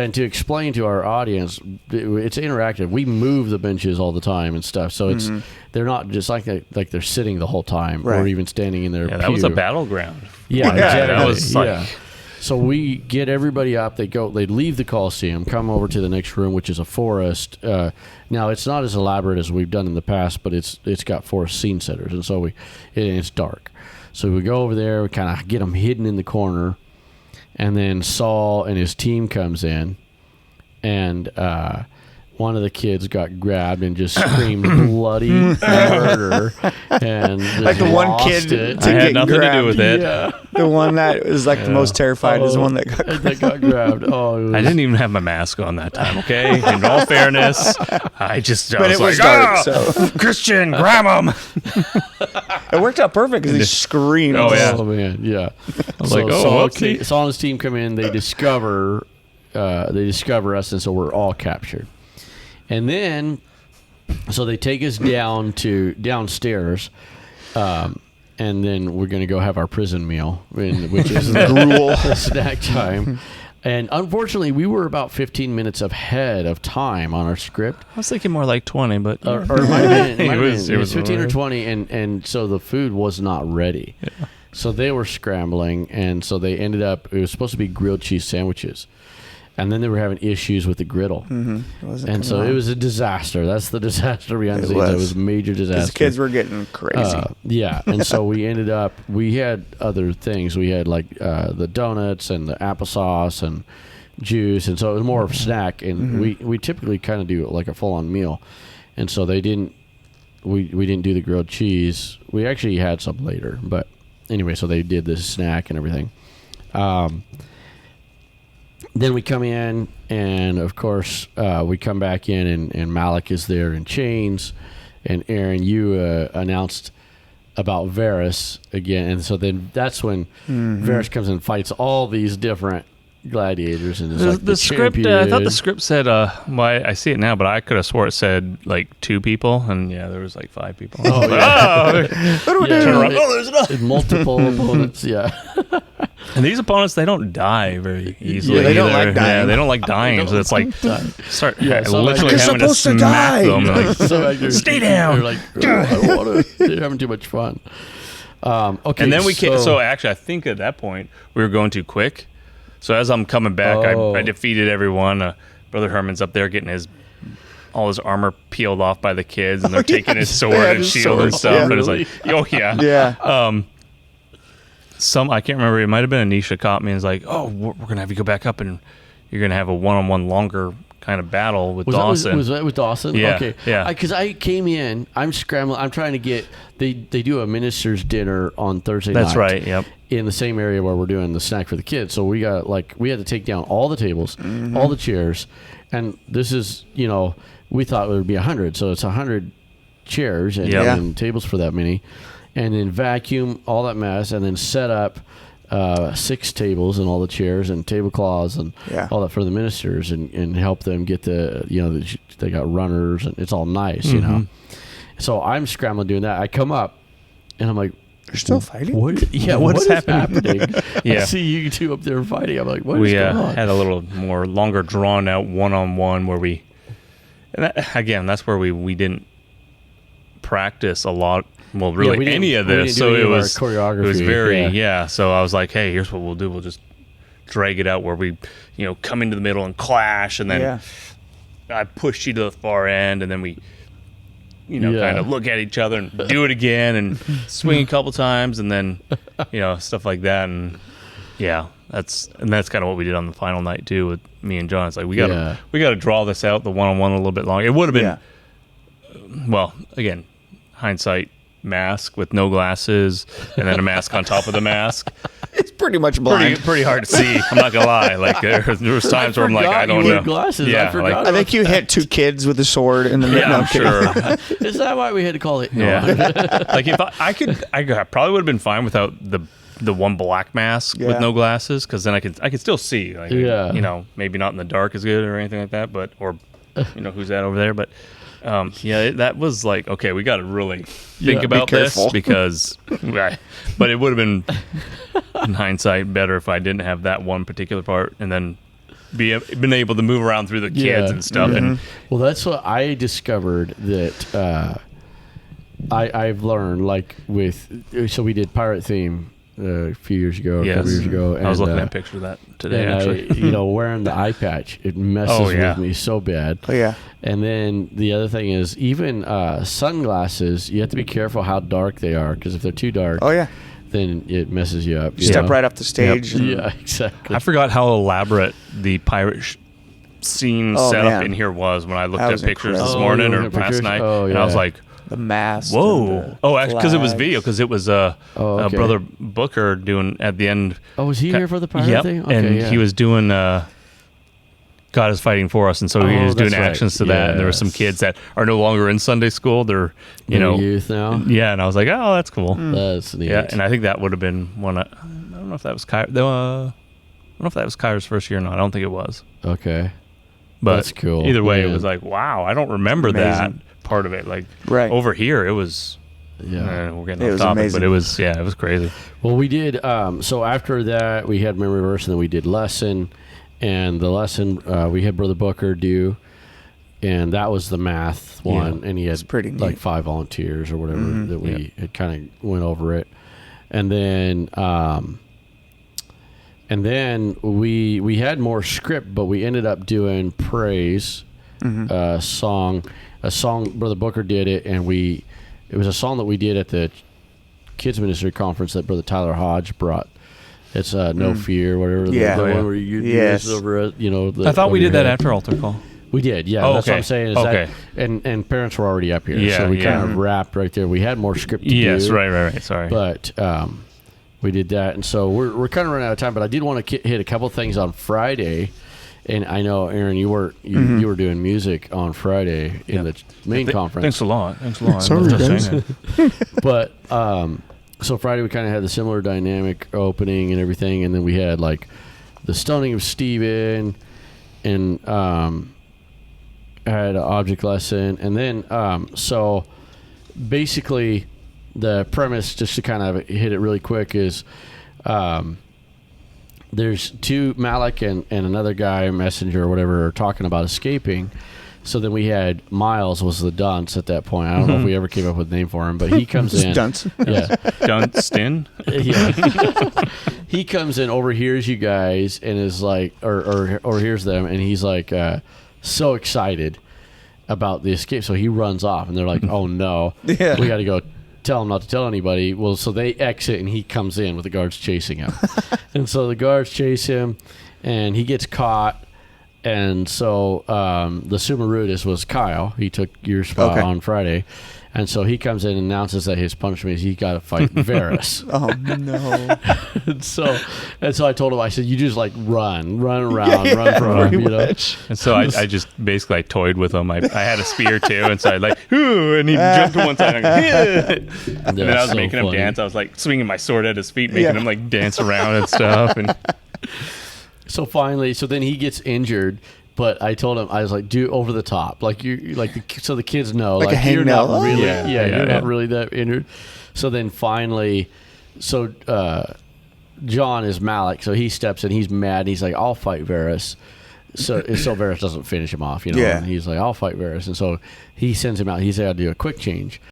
And to explain to our audience, it's interactive. We move the benches all the time and stuff, so it's they're not just like they're sitting the whole time or even standing in their pew. That was a battleground. Yeah, exactly. That was like... So we get everybody up. They leave the Coliseum, come over to the next room, which is a forest. Now it's not as elaborate as we've done in the past, but it's got forest scene setters, and so it's dark. So we go over there, we kind of get them hidden in the corner. And then Saul and his team comes in, and one of the kids got grabbed and just screamed bloody murder. And like the one kid had nothing to do with it. Yeah. The one that was like the most terrified is the one that got grabbed. Oh, I didn't even have my mask on that time, okay? In all fairness, I was like, dark, so. Christian, grab him. It worked out perfect because he screamed. Oh, yeah. Oh, man, yeah. I was like, Saul and his team come in, they discover us, and so we're all captured. And then, so they take us downstairs, and then we're going to go have our prison meal, which is the snack time. And unfortunately, we were about 15 minutes ahead of time on our script. I was thinking more like 20, but... Or it might have been, it was 15 or 20, and so the food was not ready. Yeah. So they were scrambling, and so they ended up... It was supposed to be grilled cheese sandwiches. And then they were having issues with the griddle. And so it was a disaster. That's the disaster behind the scenes. It was a major disaster. The kids were getting crazy. Yeah. And so we ended up, we had other things. We had like the donuts and the applesauce and juice. And so it was more of a snack. And we typically kind of do like a full-on meal. And so we didn't do the grilled cheese. We actually had some later. But anyway, so they did this snack and everything. Then we come in, and of course, we come back in, and Malik is there in chains. And Aaron, you announced about Varys again. And so then that's when Varys comes and fights all these different gladiators. And the script, I thought the script said, I see it now, but I could have swore it said like 2 people. And yeah, there was like 5 people. Oh, yeah. What do we do? There's another. Multiple opponents, yeah. And these opponents, they don't die very easily. Yeah, they don't like dying. Yeah, they don't like dying. So it's like, literally you're having to smack them. Like, stay down. They're like, I don't want to. They're having too much fun. Okay. And then we came. So actually, I think at that point we were going too quick. So as I'm coming back, I defeated everyone. Brother Herman's up there getting all his armor peeled off by the kids, and they're taking his sword and shield and stuff. And it's like, yeah. I can't remember. It might have been Anisha caught me and was like, "Oh, we're gonna have you go back up, and you're gonna have a one-on-one longer kind of battle with Dawson." Was that with Dawson? Yeah, okay. Yeah. Because I came in, I'm scrambling. I'm trying to get. They do a minister's dinner on Thursday night. That's right. Yep. In the same area where we're doing the snack for the kids, so we had to take down all the tables, all the chairs, and this is we thought it would be 100, so it's 100 chairs and tables for that many. And then vacuum all that mess, and then set up 6 tables and all the chairs and tablecloths and all that for the ministers, and help them get they got runners, and it's all nice, So I'm scrambling doing that. I come up, and I'm like, "You're still fighting? What is happening?" I see you 2 up there fighting. I'm like, what is going on? We had a little more longer drawn out one-on-one where that's where we didn't practice a lot. Well, really, any of this. So it was choreography. It was very, So I was like, hey, here's what we'll do. We'll just drag it out where we, come into the middle and clash, and then I pushed you to the far end, and then we, kind of look at each other and do it again, and swing a couple times, and then, stuff like that, and that's kind of what we did on the final night too with me and John. It's like we gotta draw this out, the one-on-one, a little bit longer. It would have been, well, again, hindsight. Mask with no glasses, and then a mask on top of the mask. It's pretty much blind. Pretty hard to see. I'm not gonna lie. Like there was times where I'm like, I don't know. Glasses. Yeah, I forgot. I think you hit 2 kids with a sword in the middle. I'm sure. Is that why we had to call it? No. Yeah. Like if I probably would have been fine without the one black mask with no glasses, because then I could still see. Like, maybe not in the dark as good or anything like that, but who's that over there, but. That was like, okay, we got to really think about this because, but it would have been, in hindsight, better if I didn't have that one particular part, and then been able to move around through the kids and stuff. And well, that's what I discovered that I've learned, like so we did Pirate Theme a few years ago, a couple years ago. And, I was looking at a picture of that today, actually. Wearing the eye patch, it messes with me so bad. Oh, yeah. And then the other thing is, even sunglasses, you have to be careful how dark they are, because if they're too dark, then it messes you up. You step right off the stage. Yep. Yeah, exactly. I forgot how elaborate the pirate scene setup in here was when I looked at pictures this morning or last night. And I was like, the mask. Whoa! Actually, because it was video. Because it was Brother Booker doing at the end. Oh, was he here for the pirate thing? Okay, and he was doing God is fighting for us, and so he was doing actions to that. And there were some kids that are no longer in Sunday school. They're youth now. Yeah, and I was like, oh, that's cool. That's neat. Yeah, and I think that would have been one. I don't know if that was I don't know if that was Kyra's first year or not. I don't think it was. Okay, but that's cool. Either way, it was like, wow, I don't remember that part of it. Like over here, it was. Yeah, we're getting off topic, amazing. But it was crazy. Well, we did. So after that, we had memory verse, and then we did lesson, and the lesson we had Brother Booker do, and that was the math one, and he had pretty like 5 volunteers or whatever that we had kind of went over it, and then we had more script, but we ended up doing praise, song. A song, Brother Booker did it, and it was a song that we did at the kids ministry conference that Brother Tyler Hodge brought. It's No Fear, whatever. The one where you do this over, I thought we did that after altar call. We did, yeah. That's what I'm saying. Is that, and parents were already up here, so we kind of wrapped right there. We had more script to do. Yes, right. Sorry, but we did that, and so we're kind of running out of time. But I did want to hit a couple things on Friday. And I know, Aaron, you were doing music on Friday in the main conference. Thanks a lot. Sorry, guys. But so Friday we kind of had the similar dynamic opening and everything, and then we had like the stoning of Stephen, and had an object lesson, and then so basically the premise, just to kind of hit it really quick, is. There's two, Malik and another guy, Messenger or whatever, are talking about escaping. So then we had Miles was the dunce at that point. I don't know if we ever came up with a name for him, but he comes in. Dunce. Yeah. Dunstan? Yeah. He comes in, overhears you guys, and is like, or overhears them, and he's like so excited about the escape. So he runs off, and they're like, oh no, we got to go tell him not to tell anybody. Well, so they exit, and he comes in with the guards chasing him. And so the guards chase him, and he gets caught. And so the Summa Rudis was Kyle. He took your spot on Friday. And so he comes in and announces that his punishment is he's got to fight Varus. Oh, no. and so I told him, I said, you just like run around, run from him, And so I just basically toyed with him. I had a spear too, and so I like, ooh, and he jumped to one side. And then I was making him dance. I was like swinging my sword at his feet, making him like dance around and stuff. And so then he gets injured. But I told him, I was like, do over the top, like you, like so the kids know, like a you're hangnail. not really, you're not really that injured. So then finally, John is Malik, so he steps in, he's mad, and he's like, I'll fight Varus. So Varus doesn't finish him off, and he's like, I'll fight Varus, and so he sends him out. He's got to do a quick change.